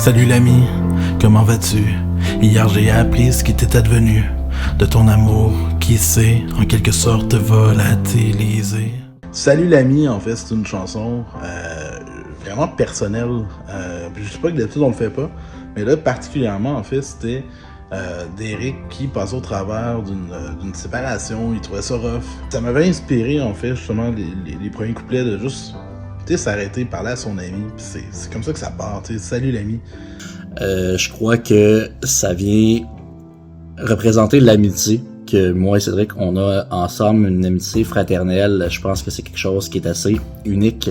Salut l'ami, comment vas-tu? Hier j'ai appris ce qui t'est advenu de ton amour qui s'est en quelque sorte volatilisé. Salut l'ami, en fait c'est une chanson vraiment personnelle. Je sais pas que d'habitude on le fait pas, mais là particulièrement en fait c'était d'Éric qui passait au travers d'une séparation, il trouvait ça rough. Ça m'avait inspiré en fait justement les premiers couplets de juste s'arrêter, parler à son ami, c'est comme ça que ça part, salut l'ami. Je crois que ça vient représenter l'amitié que moi et Cédric on a ensemble, une amitié fraternelle. Je pense que c'est quelque chose qui est assez unique,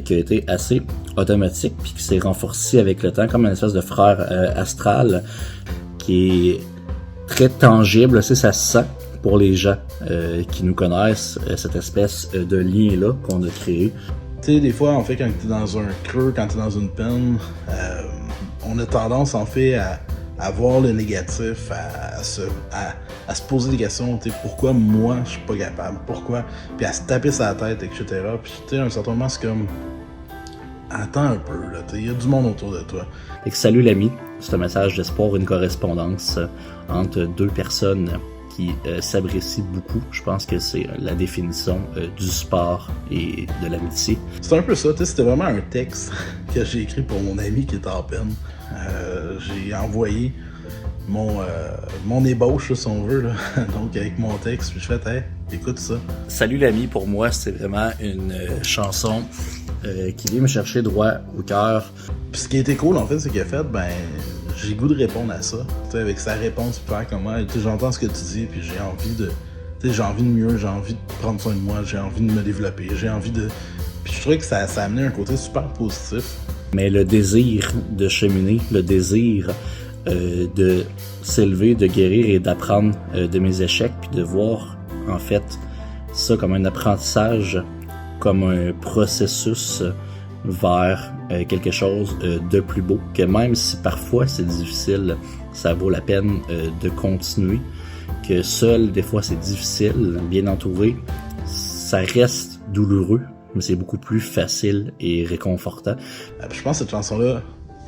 qui a été assez automatique puis qui s'est renforcé avec le temps comme une espèce de frère astral qui est très tangible, ça se sent pour les gens qui nous connaissent, cette espèce de lien-là qu'on a créé. Tu sais, des fois, en fait, quand t'es dans un creux, quand t'es dans une peine, on a tendance, en fait, à voir le négatif, à se poser des questions, tu sais, pourquoi moi, je suis pas capable, pourquoi, puis à se taper sa tête, etc. Puis, tu sais, à un certain moment, c'est comme, attends un peu, là, tu sais, il y a du monde autour de toi. Et que salut l'ami, c'est un message d'espoir, une correspondance entre deux personnes qui s'apprécient beaucoup. Je pense que c'est la définition du sport et de l'amitié. C'est un peu ça, c'était vraiment un texte que j'ai écrit pour mon ami qui était en peine. J'ai envoyé mon ébauche, si on veut, là. Donc avec mon texte, puis je fais hey, écoute ça. Salut l'ami, pour moi, c'est vraiment une chanson qui vient me chercher droit au cœur. Puis ce qui a été cool, en fait, c'est qu'il a fait, j'ai goût de répondre à ça. T'sais, avec sa réponse, faire comment, j'entends ce que tu dis, puis j'ai envie de mieux, j'ai envie de prendre soin de moi, j'ai envie de me développer, j'ai envie de... Puis je trouvais que ça a amené un côté super positif. Mais le désir de cheminer, le désir de s'élever, de guérir et d'apprendre de mes échecs, puis de voir, en fait, ça comme un apprentissage, comme un processus vers quelque chose de plus beau, que même si parfois c'est difficile, ça vaut la peine de continuer, que seul des fois c'est difficile, bien entouré, ça reste douloureux, mais c'est beaucoup plus facile et réconfortant. Je pense que cette chanson-là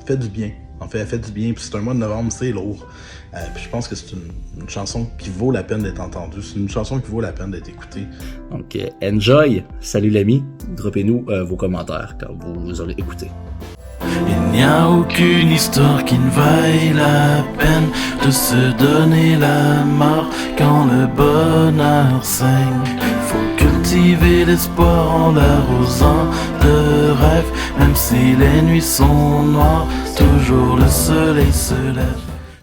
fait du bien. En fait, elle fait du bien, puis c'est un mois de novembre, c'est lourd. Puis je pense que c'est une chanson qui vaut la peine d'être entendue. C'est une chanson qui vaut la peine d'être écoutée. Donc, enjoy! Salut l'ami! Droppez-nous vos commentaires quand vous aurez écouté. Il n'y a aucune histoire qui ne vaille la peine de se donner la mort quand le bonheur saigne. Faut cultiver l'espoir en l'arrosant de rêves, même si les nuits sont noires, toujours le soleil se lève.